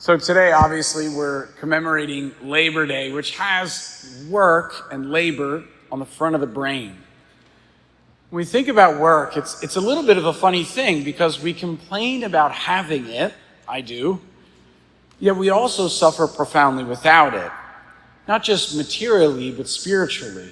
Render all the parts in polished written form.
So today, obviously, we're commemorating Labor Day, which has work and labor on the front of the brain. When we think about work, it's a little bit of a funny thing because we complain about having it, I do, yet we also suffer profoundly without it, not just materially, but spiritually.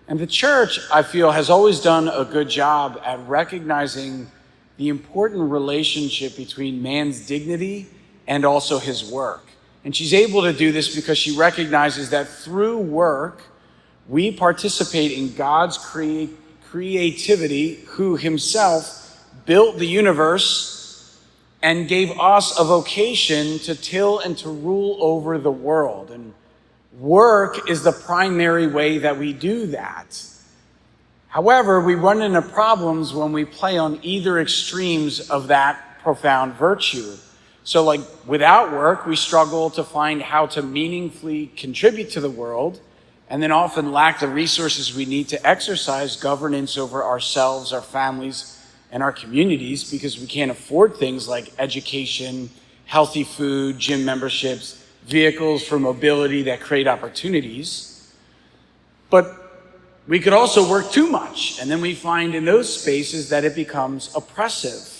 And the church, I feel, has always done a good job at recognizing the important relationship between man's dignity and also his work. And she's able to do this because she recognizes that through work, we participate in God's creativity, who himself built the universe and gave us a vocation to till and to rule over the world. And work is the primary way that we do that. However, we run into problems when we play on either extremes of that profound virtue. So like without work, we struggle to find how to meaningfully contribute to the world, and then often lack the resources we need to exercise governance over ourselves, our families, and our communities because we can't afford things like education, healthy food, gym memberships, vehicles for mobility that create opportunities. But we could also work too much, and then we find in those spaces that it becomes oppressive.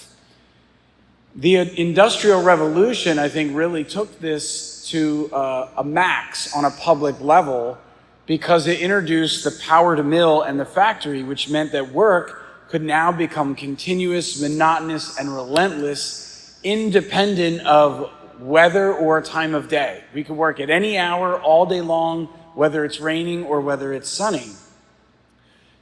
The Industrial Revolution, I think, really took this to a max on a public level because it introduced the power to mill and the factory, which meant that work could now become continuous, monotonous, and relentless, independent of weather or time of day. We could work at any hour, all day long, whether it's raining or whether it's sunny.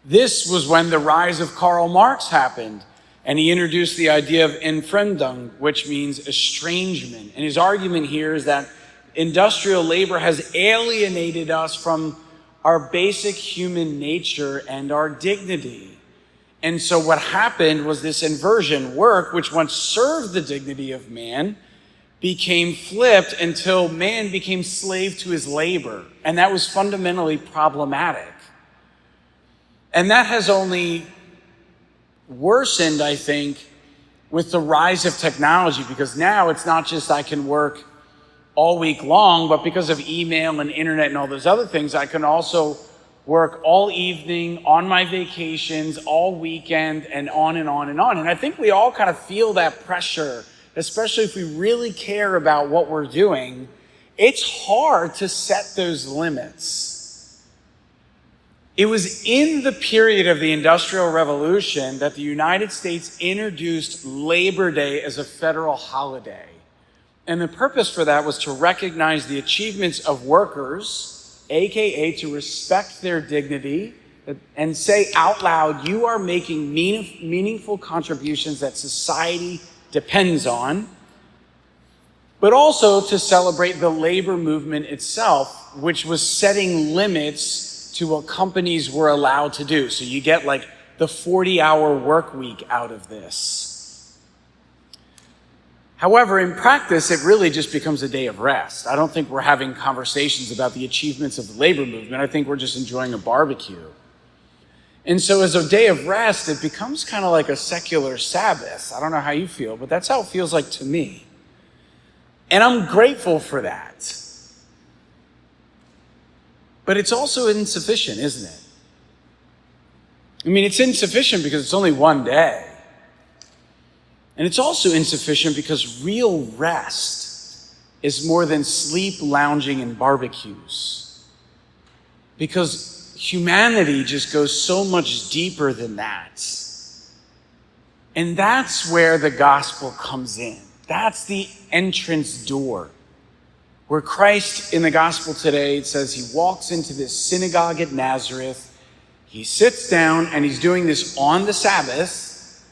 This was when the rise of Karl Marx happened. And he introduced the idea of Entfremdung, which means estrangement. And his argument here is that industrial labor has alienated us from our basic human nature and our dignity. And so what happened was this inversion. Work, which once served the dignity of man, became flipped until man became slave to his labor. And that was fundamentally problematic. And that has only worsened, I think, with the rise of technology, because now it's not just I can work all week long, but because of email and internet and all those other things, I can also work all evening, on my vacations, all weekend, and on and on and on. And I think we all kind of feel that pressure, especially if we really care about what we're doing. It's hard to set those limits. It was in the period of the Industrial Revolution that the United States introduced Labor Day as a federal holiday. And the purpose for that was to recognize the achievements of workers, aka to respect their dignity, and say out loud, you are making meaningful contributions that society depends on, but also to celebrate the labor movement itself, which was setting limits to what companies were allowed to do. So you get like the 40-hour work week out of this. However, in practice, it really just becomes a day of rest. I don't think we're having conversations about the achievements of the labor movement. I think we're just enjoying a barbecue. And so as a day of rest, it becomes kind of like a secular Sabbath. I don't know how you feel, but that's how it feels like to me. And I'm grateful for that. But it's also insufficient, isn't it? I mean, it's insufficient because it's only one day. And it's also insufficient because real rest is more than sleep, lounging, and barbecues. Because humanity just goes so much deeper than that. And that's where the gospel comes in. That's the entrance door. Where Christ in the gospel today, it says he walks into this synagogue at Nazareth, he sits down, and he's doing this on the Sabbath,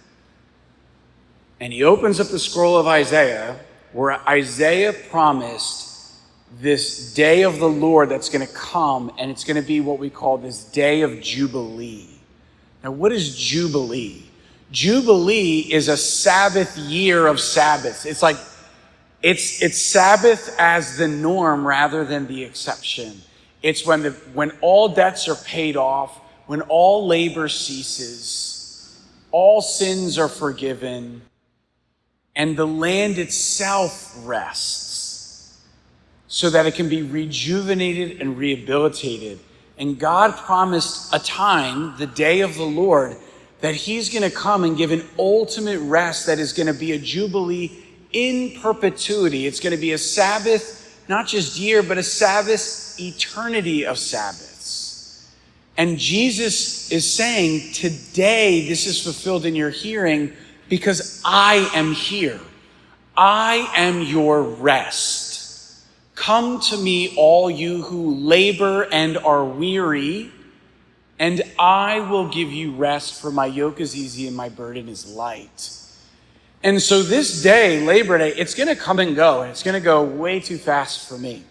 and he opens up the scroll of Isaiah, where Isaiah promised this day of the Lord that's going to come, and it's going to be what we call this day of Jubilee. Now, what is Jubilee? Jubilee is a Sabbath year of Sabbaths. It's like It's Sabbath as the norm rather than the exception. It's when all debts are paid off, when all labor ceases, all sins are forgiven, and the land itself rests. so that it can be rejuvenated and rehabilitated. And God promised a time, the day of the Lord, that he's going to come and give an ultimate rest that is going to be a jubilee in perpetuity. It's going to be a Sabbath, not just year, but a Sabbath, eternity of Sabbaths. And Jesus is saying, today this is fulfilled in your hearing because I am here. I am your rest. Come to me, all you who labor and are weary, and I will give you rest, for my yoke is easy and my burden is light. And so this day, Labor Day, it's going to come and go, and it's going to go way too fast for me.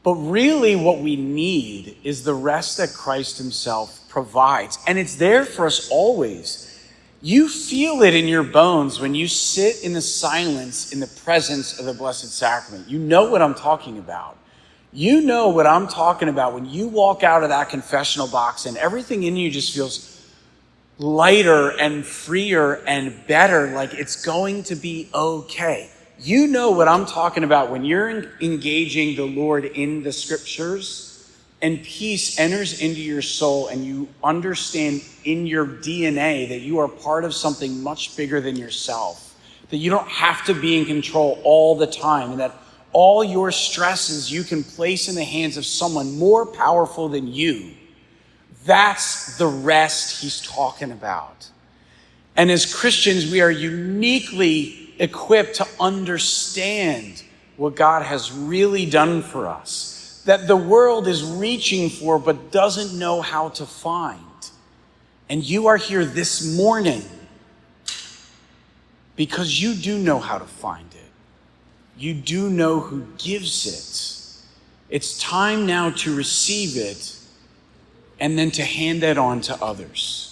But really what we need is the rest that Christ himself provides. And it's there for us always. You feel it in your bones when you sit in the silence in the presence of the Blessed Sacrament. You know what I'm talking about. You know what I'm talking about when you walk out of that confessional box and everything in you just feels lighter and freer and better, like it's going to be okay. You know what I'm talking about when you're engaging the Lord in the scriptures and peace enters into your soul and you understand in your DNA that you are part of something much bigger than yourself, that you don't have to be in control all the time, and that all your stresses you can place in the hands of someone more powerful than you. That's the rest he's talking about. And as Christians, we are uniquely equipped to understand what God has really done for us, that the world is reaching for but doesn't know how to find. And you are here this morning because you do know how to find it. You do know who gives it. It's time now to receive it and then to hand that on to others.